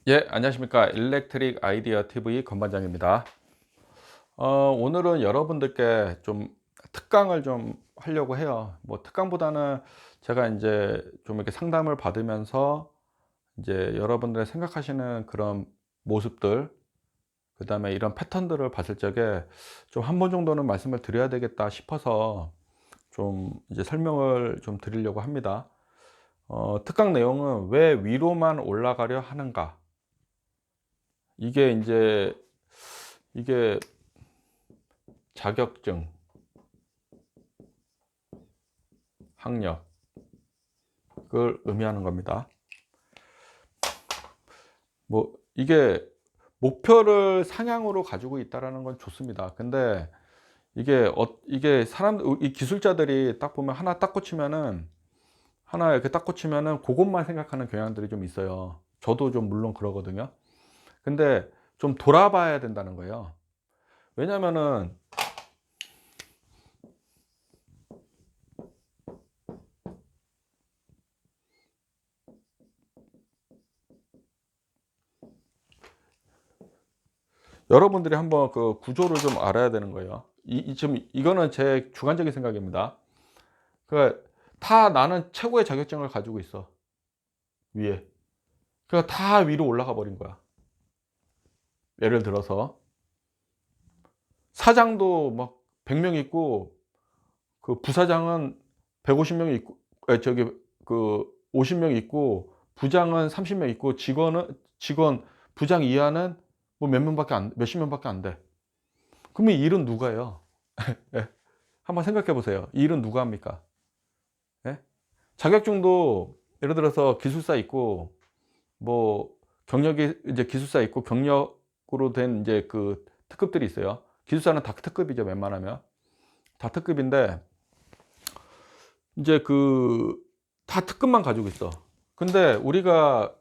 예, 안녕하십니까. 일렉트릭 아이디어 TV 건반장입니다. 오늘은 여러분들께 좀 특강을 좀 하려고 해요. 뭐 특강보다는 제가 이제 좀 이렇게 상담을 받으면서 이제 여러분들의 생각하시는 그런 모습들, 그다음에 이런 패턴들을 봤을 적에 좀 한 번 정도는 말씀을 드려야 되겠다 싶어서 좀 이제 설명을 좀 드리려고 합니다. 특강 내용은 왜 위로만 올라가려 하는가? 이게 이제 이게 자격증, 학력을 의미하는 겁니다. 뭐 이게 목표를 상향으로 가지고 있다라는 건 좋습니다. 근데 이게 이 기술자들이 딱 보면 하나 딱 꽂히면은 하나 이렇게 딱 꽂히면은 그것만 생각하는 경향들이 좀 있어요. 저도 좀 물론 그러거든요. 근데 좀 돌아봐야 된다는 거예요. 왜냐면은 여러분들이 한번 그 구조를 좀 알아야 되는 거예요. 지금 이거는 제 주관적인 생각입니다. 그 다 나는 최고의 자격증을 가지고 있어, 위에. 그러니까 다 위로 올라가 버린 거야. 예를 들어서 사장도 막 100명 있고 그 부사장은 150명 있고, 저기 그 50명 있고, 부장은 30명 있고, 직원 부장 이하는 뭐 몇 명밖에 안 몇십 명밖에 안 돼. 그러면 이 일은 누가 해요? 예. 한번 생각해 보세요. 이 일은 누가 합니까? 예? 자격증도 예를 들어서 기술사 있고, 뭐 경력이 이제 기술사 있고 경력으로 된 이제 그 특급들이 있어요. 기술사는 다 특급이죠, 웬만하면. 다 특급인데 이제 다 특급만 가지고 있어. 근데 우리가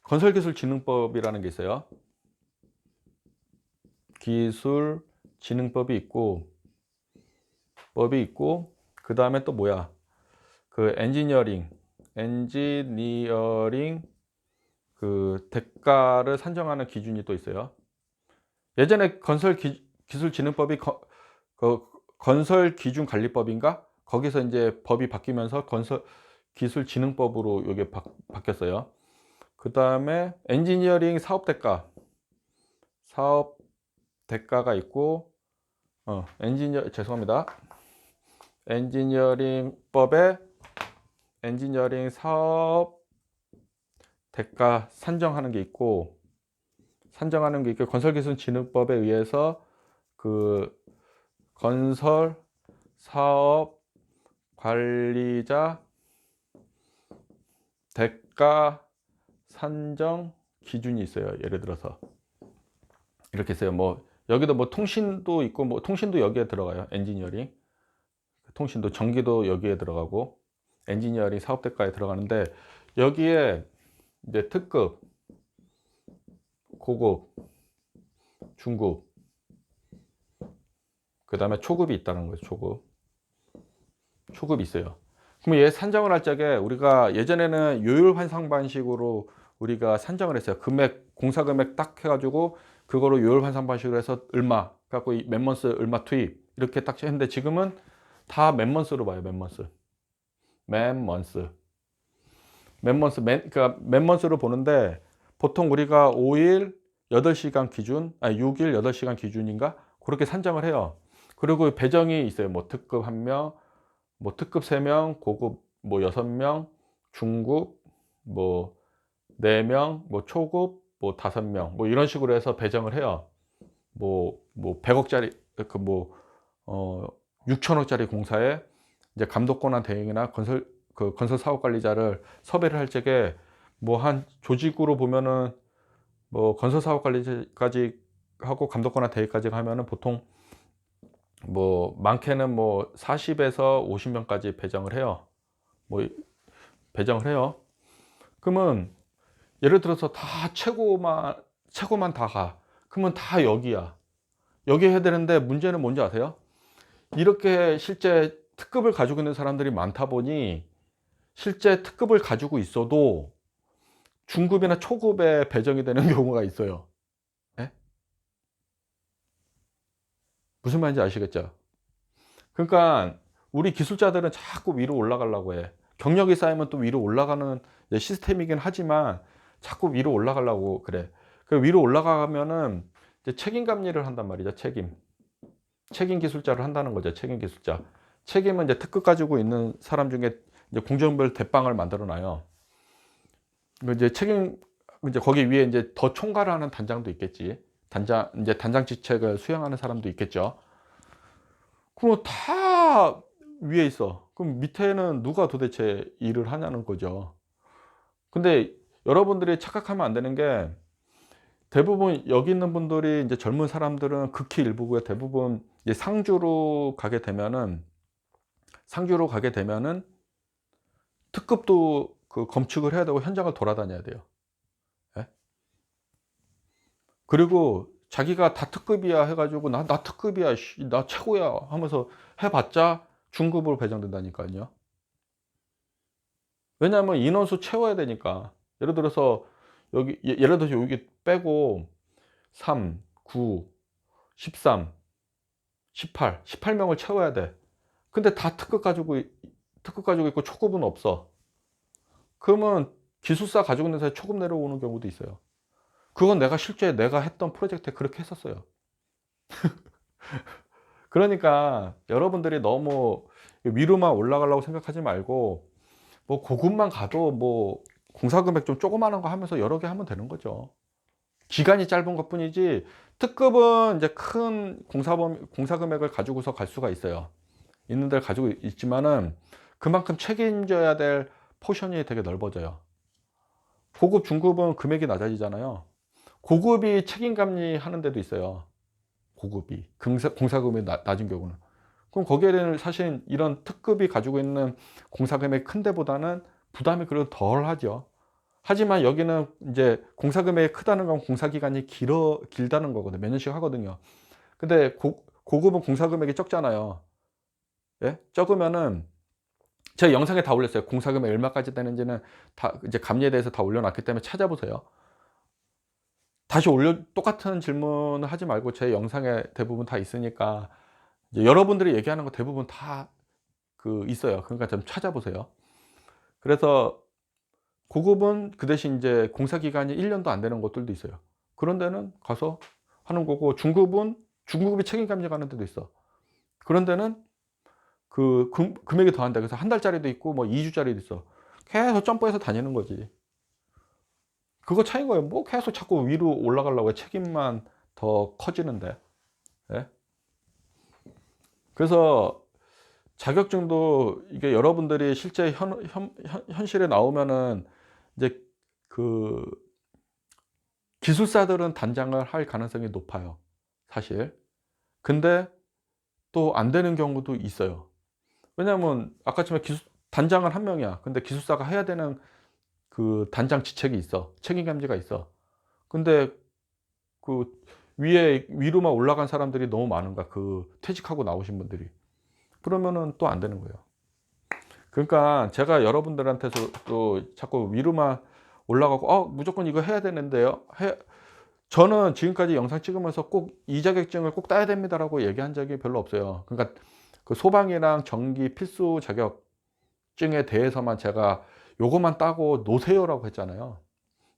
건설기술진흥법이라는 게 있어요. 기술진흥법이 있고 그다음에 또 뭐야? 그 엔지니어링 그 대가를 산정하는 기준이 또 있어요. 예전에 기술진흥법이 건설기준관리법인가? 거기서 이제 법이 바뀌면서 건설기술진흥법으로 이게 바뀌었어요. 그 다음에 엔지니어링 사업 대가가 있고, 죄송합니다. 엔지니어링법에 엔지니어링 사업 대가 산정하는 게 있고, 건설기술진흥법에 의해서 그 건설 사업 관리자 대가 산정 기준이 있어요. 예를 들어서 이렇게 있어요. 뭐 여기도 뭐 통신도 있고, 뭐 통신도 여기에 들어가요. 엔지니어링 통신도, 전기도 여기에 들어가고, 엔지니어링 사업 대가에 들어가는데, 여기에 이제 특급, 고급, 중급, 그 다음에 초급이 있다는 거예요. 초급이 있어요. 그럼 얘 산정을 할 적에 우리가 예전에는 요율 환산 방식으로 우리가 산정을 했어요. 공사 금액 딱 해가지고 그거로 요율 환산 방식으로 해서 얼마 갖고 맨먼스 얼마 투입 이렇게 딱 했는데, 지금은 다 맨먼스로 봐요. 맨먼스 그러니까 맨먼스로 보는데, 보통 우리가 5일 8시간 기준, 아니 6일 8시간 기준인가 그렇게 산정을 해요. 그리고 배정이 있어요. 뭐 특급 1명, 뭐 특급 3명, 고급 뭐 6명, 중급 뭐 4명, 뭐 초급 뭐 5명, 뭐 이런 식으로 해서 배정을 해요. 뭐 100억짜리 어 6천억짜리 공사에 이제 감독관한 대행이나 건설 사업 관리자를 섭외를 할 적에, 뭐 한 조직으로 보면은 뭐 건설 사업 관리자까지 하고 감독관한 대행까지 하면은 보통 뭐 많게는 뭐 40에서 50명까지 배정을 해요. 뭐 배정을 해요. 그러면 예를 들어서 다 최고만 다 가. 그러면 다 여기야. 여기 해야 되는데, 문제는 뭔지 아세요? 이렇게 실제 특급을 가지고 있는 사람들이 많다 보니, 실제 특급을 가지고 있어도 중급이나 초급에 배정이 되는 경우가 있어요. 예? 무슨 말인지 아시겠죠? 그러니까 우리 기술자들은 자꾸 위로 올라가려고 해. 경력이 쌓이면 또 위로 올라가는 이제 시스템이긴 하지만 자꾸 위로 올라가려고 그래. 그 위로 올라가면은 이제 책임감 일을 한단 말이죠. 책임 기술자를 한다는 거죠. 책임 기술자. 책임은 이제 특급 가지고 있는 사람 중에 이제 공정별 대빵을 만들어 놔요. 그 이제 책임 이제 거기 위에 이제 더 총괄하는 단장도 있겠지. 단장 직책을 수행하는 사람도 있겠죠. 그럼 다 위에 있어. 그럼 밑에는 누가 도대체 일을 하냐는 거죠. 근데 여러분들이 착각하면 안 되는 게 대부분 여기 있는 분들이 이제 젊은 사람들은 극히 일부고요. 대부분 이제 상주로 가게 되면은 특급도 그 검측을 해야 되고 현장을 돌아다녀야 돼요. 예? 그리고 자기가 다 특급이야 해 가지고 나 특급이야. 씨, 나 최고야 하면서 해 봤자 중급으로 배정된다니까요. 왜냐하면 인원수 채워야 되니까. 예를 들어서 예를 들어서 여기 빼고 3, 9, 13, 18 명을 채워야 돼. 근데 다 특급 가지고 있고 초급은 없어. 그러면 기술사 가지고 있는 사람이 초급 내려오는 경우도 있어요. 그건 실제 내가 했던 프로젝트에 그렇게 했었어요. 그러니까 여러분들이 너무 위로만 올라가려고 생각하지 말고 뭐 고급만 가도 뭐 공사 금액 좀 조그마한 거 하면서 여러 개 하면 되는 거죠. 기간이 짧은 것뿐이지 특급은 이제 큰 공사 금액을 가지고서 갈 수가 있어요. 있는 데를 가지고 있지만은 그만큼 책임져야 될 포션이 되게 넓어져요. 고급, 중급은 금액이 낮아지잖아요. 고급이 책임감리 하는 데도 있어요. 고급이 공사금이 낮은 경우는. 그럼 거기에는 사실 이런 특급이 가지고 있는 공사금액 큰 데보다는 부담이 그래도 덜 하죠. 하지만 여기는 이제 공사금액이 크다는 건 공사기간이 길다는 거거든요. 몇 년씩 하거든요. 근데 고급은 공사금액이 적잖아요. 예? 적으면은 제가 영상에 다 올렸어요. 공사금액 얼마까지 되는지는 다 이제 감리에 대해서 다 올려놨기 때문에 찾아보세요. 다시 똑같은 질문을 하지 말고 제 영상에 대부분 다 있으니까 이제 여러분들이 얘기하는 거 대부분 다 있어요. 그러니까 좀 찾아보세요. 그래서 고급은 그 대신 이제 공사 기간이 1 년도 안 되는 곳들도 있어요. 그런 데는 가서 하는 거고 중급이 책임 감리가는 데도 있어. 그런 데는 금액이 더한다. 그래서 1 달짜리도 있고 뭐 2 주짜리도 있어. 계속 점프해서 다니는 거지. 그거 차이인 거예요. 뭐 계속 자꾸 위로 올라가려고 해. 책임만 더 커지는데. 예? 그래서 자격증도 이게 여러분들이 실제 현실에 나오면은 이제 그 기술사들은 단장을 할 가능성이 높아요. 사실. 근데 또 안 되는 경우도 있어요. 왜냐하면 아까처럼 단장은 1 명이야. 근데 기술사가 해야 되는 단장 지책이 있어. 책임 감지가 있어. 근데 그 위로만 올라간 사람들이 너무 많은 거야. 퇴직하고 나오신 분들이. 그러면은 또 안 되는 거예요. 그러니까 제가 여러분들한테서 또 자꾸 위로만 올라가고 무조건 이거 해야 되는데요. 저는 지금까지 영상 찍으면서 꼭 이 자격증을 꼭 따야 됩니다라고 얘기한 적이 별로 없어요. 그러니까 소방이랑 전기 필수 자격증에 대해서만 제가 요것만 따고 노세요라고 했잖아요.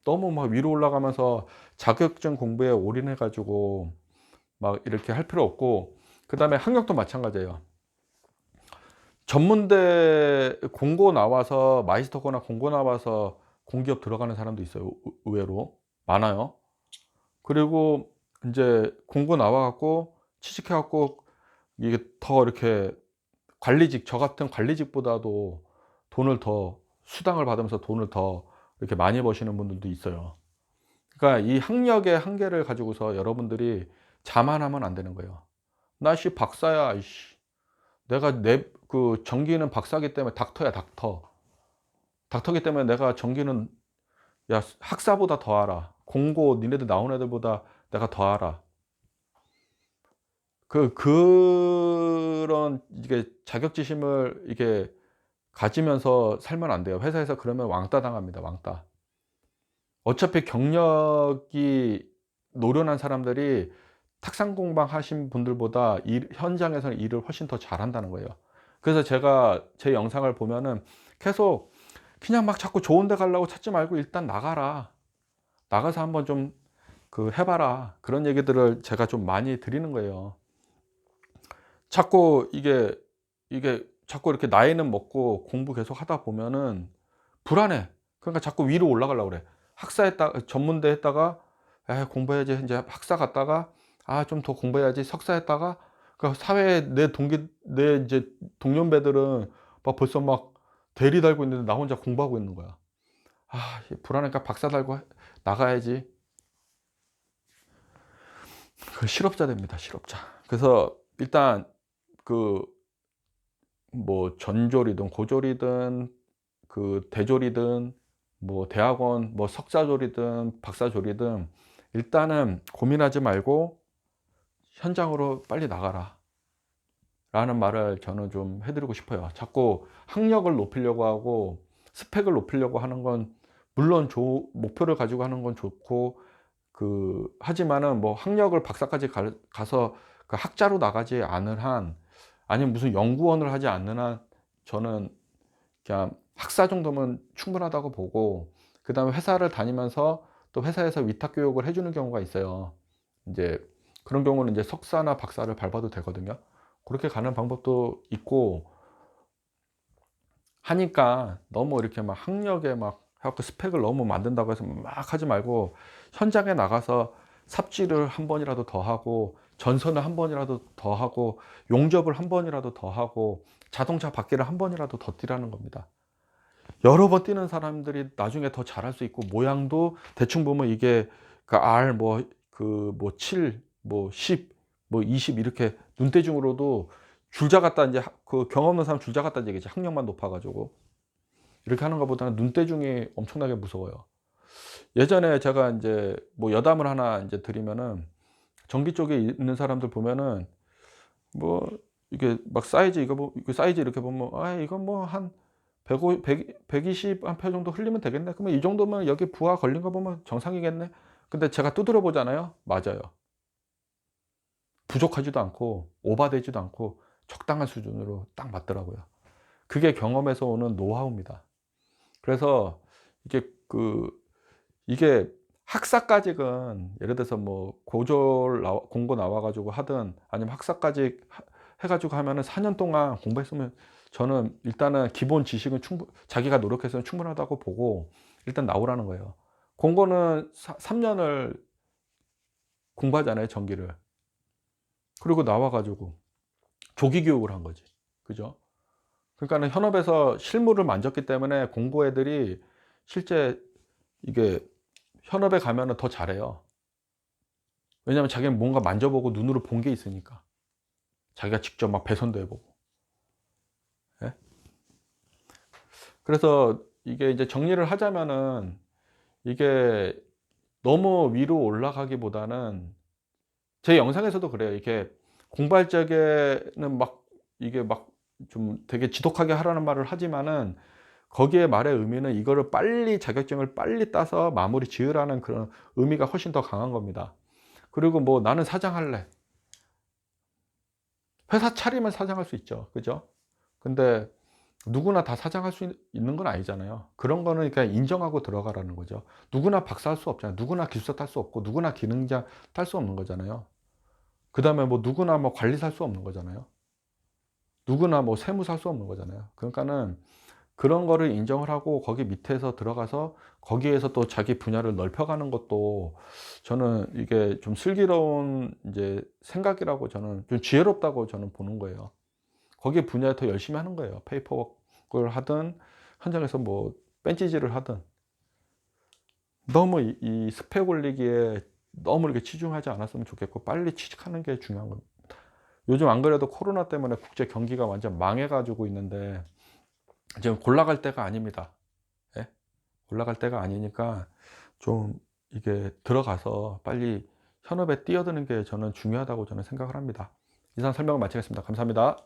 너무 막 위로 올라가면서 자격증 공부에 올인해 가지고 막 이렇게 할 필요 없고, 그다음에 학력도 마찬가지예요. 전문대 공고 나와서 마이스터거나 공고 나와서 공기업 들어가는 사람도 있어요. 의외로 많아요. 그리고 인제 공고 나와 갖고 취직해 갖고 이게 더 이렇게 저 같은 관리직보다도 수당을 받으면서 돈을 더 이렇게 많이 버시는 분들도 있어요. 그러니까 이 학력의 한계를 가지고서 여러분들이 자만하면 안 되는 거예요. "나 박사야. 이씨. 내가 전기는 박사기 때문에 닥터야, 닥터. 닥터기 때문에 내가 전기는 야 학사보다 더 알아. 공고 니네들 나온 애들보다 내가 더 알아." 그런 이게 자격지심을 이게 가지면서 살면 안 돼요. 회사에서 그러면 왕따 당합니다, 왕따. 어차피 경력이 노련한 사람들이 탁상공방 하신 분들보다 현장에서는 일을 훨씬 더 잘한다는 거예요. 그래서 제가 제 영상을 보면은 계속 그냥 막 자꾸 좋은 데 가려고 찾지 말고 일단 나가라. 나가서 한번 좀 해 봐라. 그런 얘기들을 제가 좀 많이 드리는 거예요. 자꾸 이게 자꾸 이렇게 나이는 먹고 공부 계속 하다 보면은 불안해. 그러니까 자꾸 위로 올라가려고 그래. 전문대 했다가 '에이 공부해야지.' 인제 학사 갔다가 '아 좀 더 공부해야지.' 석사 했다가 그 사회에 내 인제 동년배들은 막 벌써 막 대리 달고 있는데 나 혼자 공부하고 있는 거야. 아 이 불안하니까 박사 달고 나가야지. 실업자 됩니다, 실업자. 그래서 일단 그 뭐 전졸이든 고졸이든 대졸이든 뭐 대학원 뭐 석사졸이든 박사졸이든 일단은 고민하지 말고 "현장으로 빨리 나가라." 라는 말을 저는 좀 해 드리고 싶어요. 자꾸 학력을 높이려고 하고 스펙을 높이려고 하는 건 물론 목표를 가지고 하는 건 좋고 하지만은 뭐 학력을 박사까지 가서 학자로 나가지 않은 한 아니면 무슨 연구원을 하지 않는 한 저는 그냥 학사 정도면 충분하다고 보고 그다음에 회사를 다니면서 또 회사에서 위탁 교육을 해 주는 경우가 있어요. 인제 그런 경우는 인제 석사나 박사를 밟아도 되거든요. 그렇게 가는 방법도 있고 하니까 너무 이렇게 막 학력에 막 해 갖고 스펙을 너무 만든다고 해서 막 하지 말고 현장에 나가서 삽질을 한 번이라도 더 하고 전선을 한 번이라도 더 하고 용접을 한 번이라도 더 하고 자동차 바퀴를 한 번이라도 더 뛰라는 겁니다. 여러 번 뛰는 사람들이 나중에 더 잘할 수 있고 모양도 대충 보면 이게 R 뭐 7 뭐 10 뭐 20 이렇게 눈대중으로도 줄자 갖다 인제 경험 없는 사람 줄자 갖다는 얘기지 학력만 높아 가지고. 이렇게 하는 것보다는 눈대중이 엄청나게 무서워요. 예전에 제가 인제 뭐 여담을 하나 인제 드리면은 전기 쪽에 있는 사람들 보면은 뭐 이게 막 사이즈 이거 사이즈 이렇게 보면 '아 이건 뭐 한 105 120 암페어 정도 흘리면 되겠네. 그러면 이 정도면 여기 부하 걸린 거 보면 정상이겠네.' 근데 제가 두드려 보잖아요. 맞아요. 부족하지도 않고 오바되지도 않고 적당한 수준으로 딱 맞더라고요. 그게 경험에서 오는 노하우입니다. 그래서 이게 이게 학사까지는 예를 들어서 뭐 공고 나와 가지고 하든 아니면 학사까지 해 가지고 하면은 4년 동안 공부했으면 저는 일단은 기본 지식은 자기가 노력해서는 충분하다고 보고 일단 나오라는 거예요. 공고는 3 년을 공부하잖아요, 전기를. 그리고 나와 가지고 조기 교육을 한 거지. 그죠? 그러니까는 현업에서 실무를 만졌기 때문에 공고 애들이 실제 이게 현업에 가면은 더 잘해요. 왜냐하면 자기는 뭔가 만져보고 눈으로 본 게 있으니까. 자기가 직접 막 배선도 해 보고. 예? 그래서 이게 이제 정리를 하자면은 이게 너무 위로 올라가기보다는 제 영상에서도 그래요. 이렇게 공부할 적에는 막 이게 막 좀 되게 지독하게 하라는 말을 하지만은 거기에 말의 의미는 이거를 빨리 자격증을 빨리 따서 마무리 지으라는 그런 의미가 훨씬 더 강한 겁니다. 그리고 뭐 "나는 사장할래." 회사 차리면 사장할 수 있죠. 그죠? 근데 누구나 다 사장할 수 있는 건 아니잖아요. 그런 거는 그냥 인정하고 들어가라는 거죠. 누구나 박사 할 수 없잖아요. 누구나 기술사 딸 수 없고 누구나 기능자 딸 수 없는 거잖아요. 그다음에 뭐 누구나 뭐 관리사 할 수 없는 거잖아요. 누구나 뭐 세무사 할 수 없는 거잖아요. 그러니까는 그런 거를 인정을 하고 거기 밑에서 들어가서 거기에서 또 자기 분야를 넓혀가는 것도 저는 이게 좀 슬기로운 인제 생각이라고 저는 좀 지혜롭다고 저는 보는 거예요. 거기 분야에 더 열심히 하는 거예요. 페이퍼워크를 하든 현장에서 뭐 벤치질을 하든. 너무 이 스펙 올리기에 너무 이렇게 치중하지 않았으면 좋겠고 빨리 취직하는 게 중요한 겁니다. 요즘 안 그래도 코로나 때문에 국제 경기가 완전 망해 가지고 있는데 지금 골라갈 때가 아닙니다. 예? 올라갈 때가 아니니까 좀 이게 들어가서 빨리 현업에 뛰어드는 게 저는 중요하다고 저는 생각을 합니다. 이상 설명을 마치겠습니다. 감사합니다.